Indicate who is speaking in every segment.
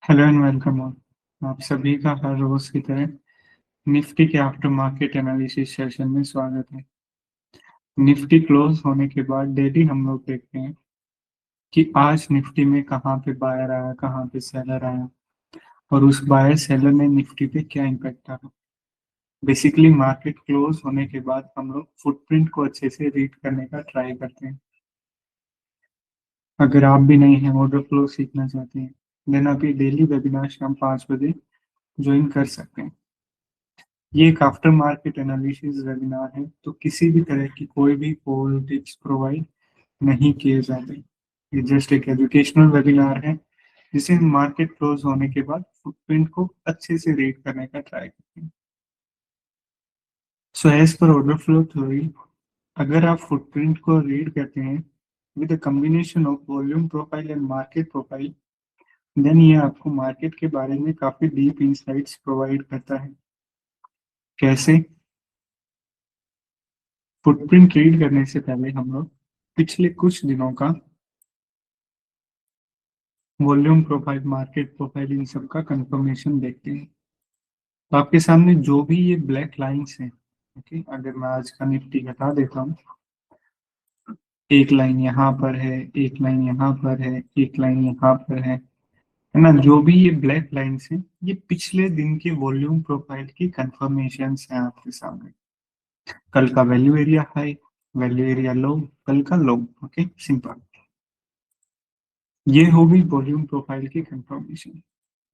Speaker 1: Hello and welcome all. आप सभी का हर रोज की तरह निफ्टी के आफ्टर मार्केट एनालिसिस सेशन में स्वागत है। निफ्टी क्लोज होने के बाद डेली हम लोग देखते हैं कि आज निफ्टी में कहाँ पे बायर आया, कहाँ पे सेलर आया और उस बायर सेलर ने निफ्टी पे क्या इम्पैक्ट डाला। बेसिकली मार्केट क्लोज होने के बाद हम लोग फुटप्रिंट को अच्छे से रीड करने का ट्राई करते हैं। अगर आप भी नहीं हैं, ऑर्डर फ्लो सीखना चाहते हैं, देन आप ये डेली वेबिनार शाम 5 बजे ज्वाइन कर सकते हैं। ये एक आफ्टर मार्केट एनालिसिस वेबिनार है, तो किसी भी तरह की कोई भी पोल टिप्स प्रोवाइड नहीं किए जाते। ये जस्ट एक एजुकेशनल वेबिनार है जिसे हम मार्केट क्लोज होने के बाद फुटप्रिंट को अच्छे से रीड करने का ट्राई करते हैं। So as per order flow theory, अगर आप फुटप्रिंट को रीड करते हैं with a combination of volume profile and market profile, then ये आपको मार्केट के बारे में काफी डीप इंसाइट्स प्रोवाइड करता है। कैसे? फुटप्रिंट रीड करने से पहले हम लोग पिछले कुछ दिनों का वॉल्यूम प्रोफाइल, मार्केट प्रोफाइल, इन सब का कंफर्मेशन देखते हैं। तो आपके सामने जो भी ये ब्लैक लाइंस हैं, ओके, अगर मैं आज का निफ्टी हटा देता हूँ, एक लाइन यहाँ पर है, एक लाइन यहाँ पर है, एक लाइन यहाँ पर है ना। जो भी ये ब्लैक लाइंस हैं, ये पिछले दिन के वॉल्यूम प्रोफाइल की कंफर्मेशन है आपके सामने। कल का value area high, value area low, कल का लो। Okay, simple. ये होगी वॉल्यूम प्रोफाइल की कंफर्मेशन।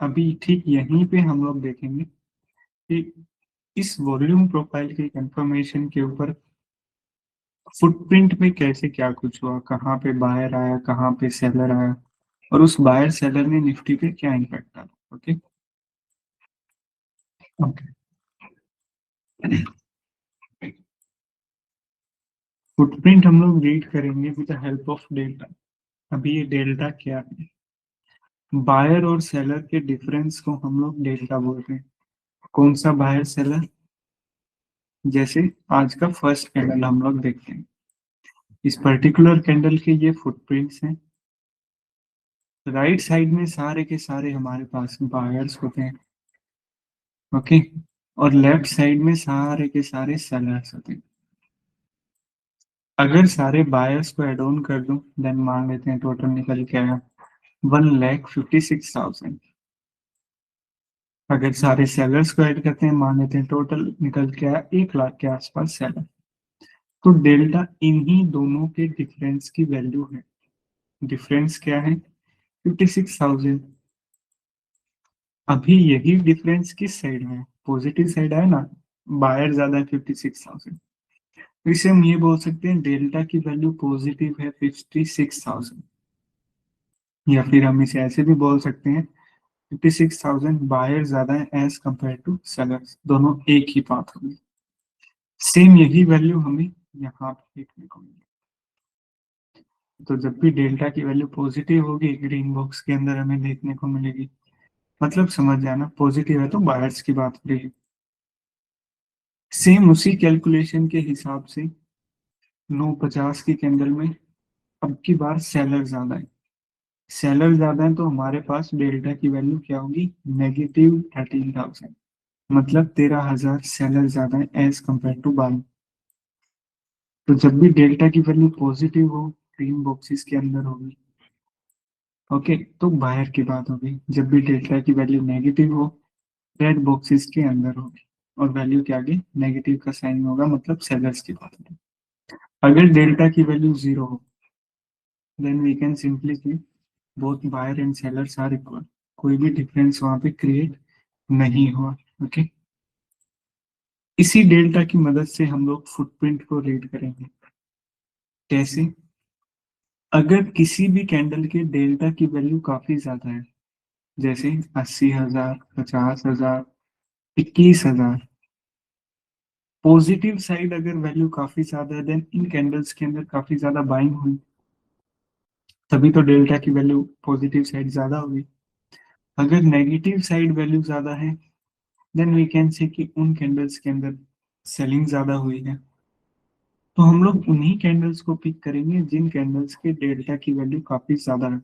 Speaker 1: अभी ठीक यहीं पे हम लोग देखेंगे कि इस वॉल्यूम प्रोफाइल की कंफर्मेशन के ऊपर फुटप्रिंट में कैसे क्या कुछ हुआ, कहाँ पे बायर आया, कहाँ पे सेलर आया और उस बायर सेलर ने निफ्टी पे क्या इम्पैक्ट डाला। Okay okay. फुटप्रिंट हम लोग रीड करेंगे with the help of delta. अभी ये डेल्टा क्या है? बायर और सेलर के डिफरेंस को हम लोग डेल्टा बोलते हैं। कौन सा बायर सेलर? जैसे आज का फर्स्ट कैंडल हम लोग देखते हैं, इस पर्टिकुलर कैंडल के ये फुटप्रिंट्स हैं। राइट साइड में सारे के सारे हमारे पास बायर्स होते हैं, ओके, और लेफ्ट साइड में सारे के सारे सेलर्स होते हैं। अगर सारे बायर्स को एड ऑन कर दूं, देन मान लेते हैं टोटल निकल के आया 1,56,000। अगर सारे सेलर्स को ऐड करते हैं, मान लेते हैं टोटल निकल के आया 1 लाख के आसपास सेलर। तो डेल्टा इन्हीं दोनों के डिफरेंस की वैल्यू है। डिफरेंस क्या है? 56,000। अभी यही डिफरेंस किस साइड में है? पॉजिटिव साइड है ना। बायर ज्यादा है 56,000, तो इसे हम ये बोल सकते हैं डेल्टा की वैल्यू पॉजिटिव है 56,000। या फिर हम इसे ऐसे भी बोल सकते हैं 56,000 बायर ज्यादा है एज कंपेयर टू सेलर्स, दोनों एक ही बात होगी। सेम यही वैल्यू हमें यहाँ पे देखने को मिलेगी। तो जब भी डेल्टा की वैल्यू पॉजिटिव होगी, ग्रीन बॉक्स के अंदर हमें देखने को मिलेगी। मतलब समझ जाना, पॉजिटिव है तो बायर्स की बात हो रही है। सेम उसी कैलकुलेशन के हिसाब से 950 की कैंडल में अब की बार सेलर ज्यादा है। सेलर ज्यादा है तो हमारे पास डेल्टा की वैल्यू क्या होगी? -13,000। मतलब 13,000 सेलर ज्यादा है एज कंपेयर टू बाय। तो जब भी डेल्टा की वैल्यू पॉजिटिव हो, ग्रीन बॉक्सेस के अंदर होगी, ओके, तो बायर की बात होगी। जब भी डेल्टा की वैल्यू नेगेटिव हो, रेड बॉक्सेस के अंदर होगी और वैल्यू के आगे नेगेटिव का साइन होगा, मतलब सेलर्स की बात होगी। अगर डेल्टा की वैल्यू 0 हो, then we can simply say both buyer and sellers are equal. कोई भी डिफरेंस वहां पे क्रिएट नहीं हुआ। ओके, इसी डेल्टा की मदद से हम लोग फुटप्रिंट को रीड करेंगे। कैसे? अगर किसी भी कैंडल के डेल्टा की वैल्यू काफी ज्यादा है, जैसे 80,000, 50,000, 21,000, पॉजिटिव साइड अगर वैल्यू काफी ज्यादा है, देन इन कैंडल्स के अंदर काफी ज्यादा बाइंग हुई, तभी तो डेल्टा की वैल्यू पॉजिटिव साइड ज्यादा होगी। अगर नेगेटिव साइड वैल्यू ज्यादा है, देन वी कैन से कि उन कैंडल्स के अंदर सेलिंग ज्यादा हुई है। तो हम लोग उन्हीं कैंडल्स को पिक करेंगे जिन कैंडल्स के डेल्टा की वैल्यू काफी ज्यादा है।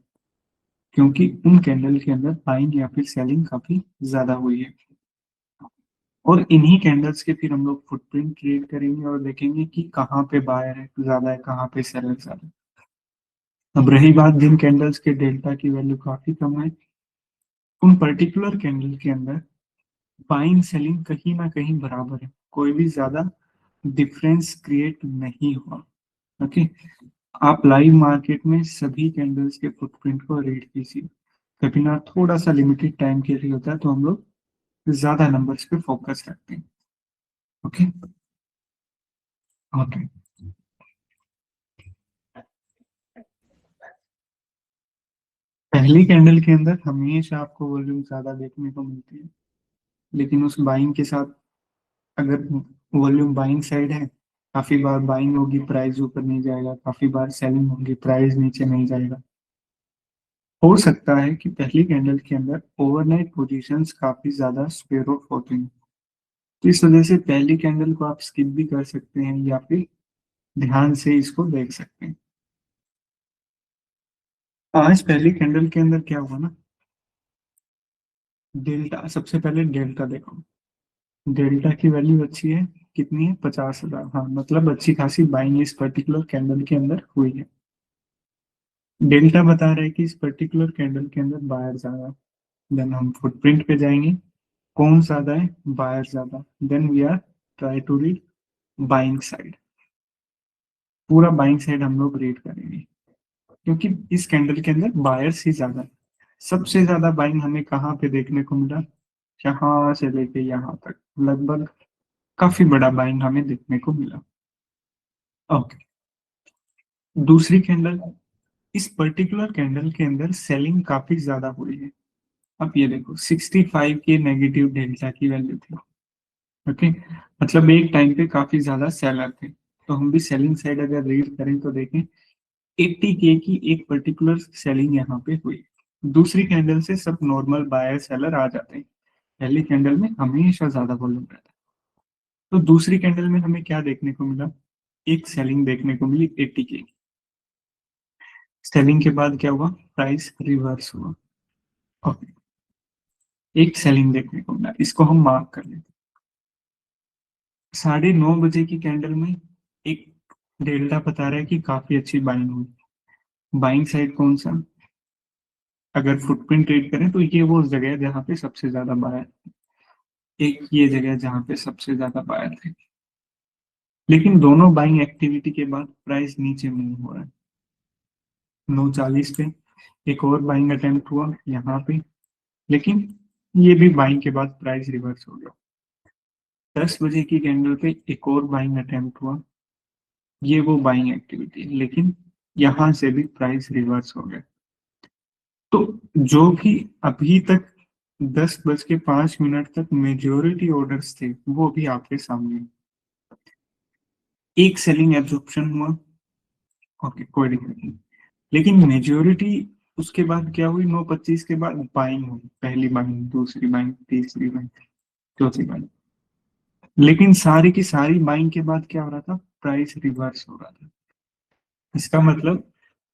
Speaker 1: क्योंकि उन कैंडल के अंदर बाइंग या फिर सेलिंग काफी ज्यादा हुई है। और इन्हीं कैंडल्स के फिर हम लोग फुटप्रिंट क्रिएट करेंगे और देखेंगे कि कहाँ पे बायर है ज्यादा है, कहाँ पे सेलर ज्यादा है। अब रही बात जिन कैंडल्स के डेल्टा की वैल्यू काफी कम है, उन पर्टिकुलर कैंडल के अंदर बाइंग सेलिंग कहीं ना कहीं बराबर है, कोई भी ज्यादा डिफरेंस क्रिएट नहीं हुआ। ओके। आप लाइव मार्केट में सभी कैंडल्स के फुटप्रिंट को रीड कीजिए। कभी ना थोड़ा सा लिमिटेड टाइम के लिए होता है तो हम लोग ज्यादा नंबर्स पे फोकस रखते हैं। ओके। ओके। पहली कैंडल के अंदर हमेशा आपको वॉल्यूम ज्यादा देखने को मिलती है, लेकिन उस बाइंग के साथ अगर वॉल्यूम बाइंग साइड है, काफी बार बाइंग होगी प्राइस ऊपर नहीं जाएगा, काफी बार सेलिंग होगी प्राइस नीचे नहीं जाएगा। हो सकता है कि पहली कैंडल के अंदर ओवरनाइट पोजीशंस काफी ज्यादा स्क्वेयर ऑफ होती हैं, तो इस वजह से पहली कैंडल को आप स्किप भी कर सकते हैं या फिर ध्यान से इसको देख सकते हैं। आज पहली कैंडल के अंदर क्या हुआ ना, डेल्टा, सबसे पहले डेल्टा देखो। डेल्टा की वैल्यू अच्छी है, कितनी है, 50,000। हाँ, मतलब अच्छी खासी बाइंग इस पर्टिकुलर कैंडल के अंदर हुई है। डेल्टा बता रहा है कि इस पर्टिकुलर कैंडल के अंदर बायर ज्यादा है। देन हम फुटप्रिंट पे जाएंगे, कौन ज्यादा है, बायर ज्यादा। Then we are try to read buying side, पूरा बाइंग साइड हम लोग रीड करेंगे, क्योंकि इस कैंडल के अंदर बायर्स ही ज्यादा है। सबसे ज्यादा बाइंग हमें कहाँ पे देखने को मिला, यहाँ से लेके यहाँ तक लगभग काफी बड़ा बाइंग हमें देखने को मिला। ओके। दूसरी कैंडल, इस पर्टिकुलर कैंडल के अंदर सेलिंग काफी ज्यादा हुई है। अब ये देखो 65 के नेगेटिव डेल्टा की वैल्यू थी। ओके। मतलब एक टाइम पे काफी ज्यादा सेलर थे, तो हम भी सेलिंग साइड अगर रीड करें तो देखें 80 के की एक पर्टिकुलर सेलिंग यहाँ पे हुई। दूसरी कैंडल से सब नॉर्मल बायर सेलर आ जाते हैं, पहली कैंडल में हमेशा ज्यादा वॉल्यूम रहता है। तो दूसरी कैंडल में हमें क्या देखने को मिला, एक सेलिंग देखने को मिली 80 के। सेलिंग के बाद क्या हुआ, प्राइस रिवर्स हुआ। ओके। एक सेलिंग देखने को मिला, इसको हम मार्क कर लेते। 9:30 बजे की कैंडल में एक डेल्टा बता रहा है कि काफी अच्छी बाइंग हुई। बाइंग साइड कौन सा, अगर फुटप्रिंट रीड करें तो ये वो जगह है जहाँ पे सबसे ज्यादा बायर, एक ये जगह जहाँ पे सबसे ज्यादा बायर थे। लेकिन दोनों बाइंग एक्टिविटी के बाद प्राइस नीचे मूव हो रहा है। 9:40 पे एक और बाइंग अटेम्प्ट हुआ यहाँ पे, लेकिन ये भी बाइंग के बाद प्राइस रिवर्स हो गया। 10 बजे की कैंडल पे एक और बाइंग अटेम्प्ट हुआ, ये वो बाइंग एक्टिविटी, लेकिन यहाँ से भी प्राइस रिवर्स हो गया। तो जो भी अभी तक 10:05 तक मेजोरिटी ऑर्डर्स थे वो भी आपके सामने हैं। एक सेलिंग एब्जॉर्प्शन हुआ, ओके कोई दिक्कत नहीं, लेकिन मेजोरिटी उसके बाद क्या हुई, 9:25 के बाद बाइंग हुई, पहली बाइंग, दूसरी बाइंग, तीसरी बाइंग, चौथी बाइंग। लेकिन सारी की सारी बाइंग के बाद क्या हो रहा था, प्राइस रिवर्स हो रहा था। इसका मतलब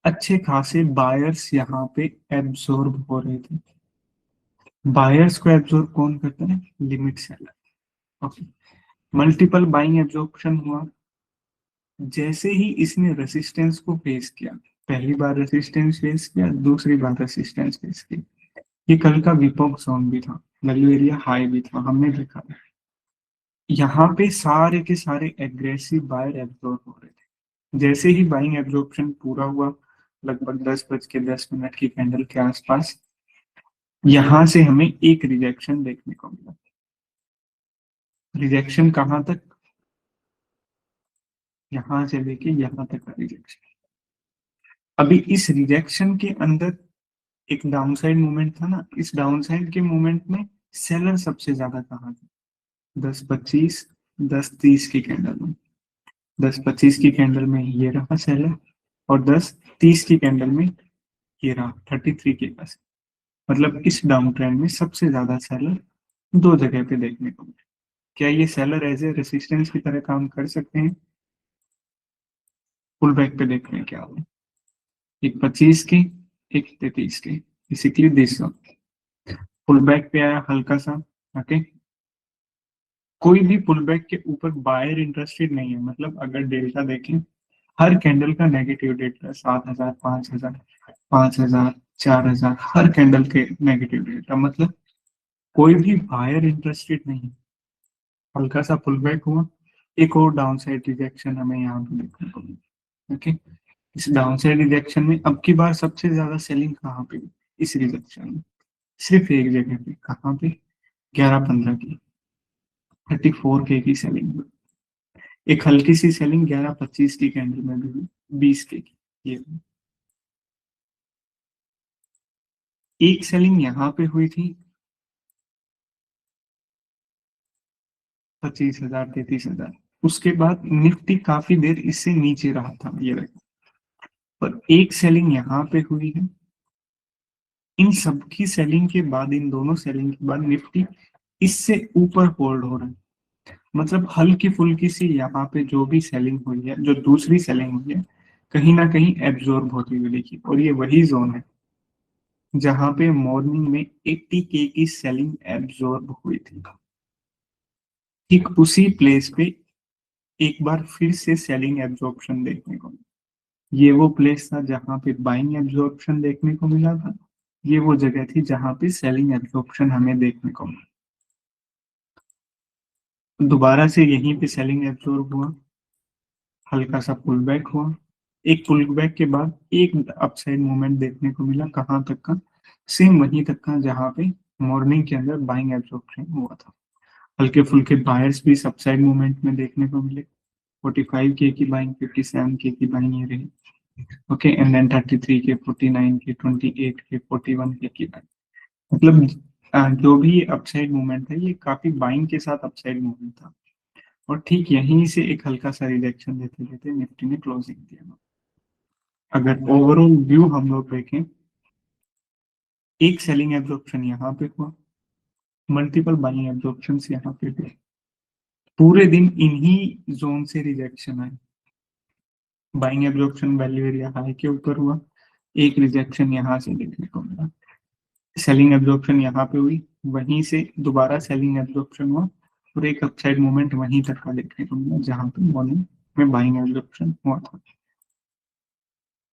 Speaker 1: अच्छे खासे बायर्स यहाँ पे एब्जॉर्ब हो रहे थे। बायर्स को एब्जॉर्ब कौन करता है, limit seller. Okay. Multiple buying absorption हुआ, जैसे ही इसने रेसिस्टेंस को फेस किया, पहली बार रेसिस्टेंस फेस किया, दूसरी बार रेसिस्टेंस फेस किया। ये कल का विपोक जोन भी था, वैल्यू एरिया हाई भी था, हमने देखा। यहाँ पे सारे के सारे एग्रेसिव बायर एब्जॉर्ब हो रहे थे। जैसे ही बाइंग एब्जॉर्प्शन पूरा हुआ, लगभग 10:10 की कैंडल के आसपास, यहाँ से हमें एक रिजेक्शन देखने को मिला। रिजेक्शन कहाँ तक, यहाँ से लेके यहाँ तक का रिजेक्शन। अभी इस रिजेक्शन के अंदर एक डाउनसाइड मूवमेंट था ना, इस डाउनसाइड के मूवमेंट में सेलर सबसे ज्यादा कहाँ थे, 10:25, 10:30 की कैंडल में। 10:25 की कैंडल में ये रहा सेलर, और 10:30 की कैंडल में ये रहा 33 के पास। मतलब इस डाउन ट्रेंड में सबसे ज्यादा सेलर दो जगह पे देखने को मिले। क्या ये सेलर एज ए रेसिस्टेंस की तरह काम कर सकते हैं, पुल बैक पे देख रहे हैं क्या होगा, एक 25 की, एक 33 की। बेसिकली दिस पुल बैक पे आया हल्का सा। ओके, कोई भी पुल बैक के ऊपर बायर इंटरेस्टेड नहीं है, मतलब अगर डेल्टा देखें, हर कैंडल का नेगेटिव डेल्टा 7,000, 5,000, 5,000, 4,000, हर कैंडल के नेगेटिव डेल्टा, मतलब कोई भी बायर इंटरेस्टेड नहीं। हल्का सा पुल बैक हुआ, एक और डाउन साइड रिजेक्शन हमें यहाँ पे देखने को मिली। ओके, इस डाउन साइड रिजेक्शन में अब की बार सबसे ज्यादा सेलिंग कहाँ पे हुई? इस रिजेक्शन में सिर्फ एक जगह पे, कहाँ पे? 11-15 की, 34K की सेलिंग हुई। एक हल्की सी सेलिंग 11-25 की कैंडल में भी हुई, 20K की। ये एक सेलिंग यहाँ पे हुई थी 25,000, 33,000। उसके बाद निफ्टी काफी देर इससे नीचे रहा था, ये देखो, पर एक सेलिंग यहाँ पे हुई है। इन सब की सेलिंग के बाद, इन दोनों सेलिंग के बाद निफ्टी इससे ऊपर होल्ड हो रहा है। मतलब हल्की फुल्की सी यहाँ पे जो भी सेलिंग हुई है, जो दूसरी सेलिंग हुई है, कहीं ना कहीं एब्जॉर्ब होती हुई दिखी, और ये वही जोन है जहां पे मॉर्निंग में 80K की सेलिंग एब्जॉर्ब हुई थी। ठीक उसी प्लेस पे एक बार फिर से सेलिंग एब्जॉर्प्शन देखने को मिला। ये वो प्लेस था जहां पे बाइंग एब्जॉर्प्शन देखने को मिला था, ये वो जगह थी जहां पे सेलिंग एब्जॉर्प्शन हमें देखने को मिला। दोबारा से यहीं पे सेलिंग एब्जॉर्ब हुआ, हल्का सा पुल बैक हुआ, एक पुल बैक के बाद एक अपसाइड मूवमेंट देखने को मिला, कहाँ तक का? सेम वहीं तक का जहाँ पे मॉर्निंग के अंदर बाइंग एब्जॉर्प्शन हुआ था। हल्के फुल्के बायर्स भी सबसाइड मूवमेंट में देखने को मिले। 45K की बाइंग, 57K की बाइंग ये रही। Okay, and then 33K, 49K, 28K, 41K की बाइंग। मतलब जो भी अपसाइड मूवमेंट है, ये काफी बाइंग के साथ अपसाइड मूवमेंट था। और ठीक यहीं से एक हल्का सा रिजेक्शन देते देते निफ्टी ने क्लोजिंग दिया। अगर ओवरऑल व्यू हम लोग देखें, एक सेलिंग एब्जॉर्प्शन यहाँ पे हुआ, मल्टीपल बाइंग एब्जॉर्प्शन यहाँ पे थे, पूरे दिन इन्हीं जोन से रिजेक्शन आए। Buying absorption value area high के ऊपर हुआ, एक रिजेक्शन यहाँ से देखने को मिला, सेलिंग एब्जॉर्प्शन यहाँ पे हुई, वहीं से दोबारा सेलिंग एब्जॉर्प्शन हुआ, और एक अपसाइड मूवमेंट वहीं तक का देखने को मिला जहां पे मॉर्निंग में बाइंग एब्जॉर्प्शन हुआ था।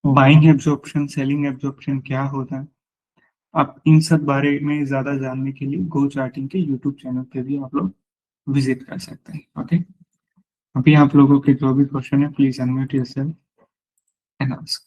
Speaker 1: बाइंग एब्जॉर्प्शन, सेलिंग एब्जॉर्प्शन क्या होता है, आप इन सब बारे में ज्यादा जानने के लिए गो चार्टिंग के यूट्यूब चैनल पे भी आप लोग विजिट कर सकते हैं। ओके, अभी आप लोगों के जो भी क्वेश्चन है, please unmute yourself and ask.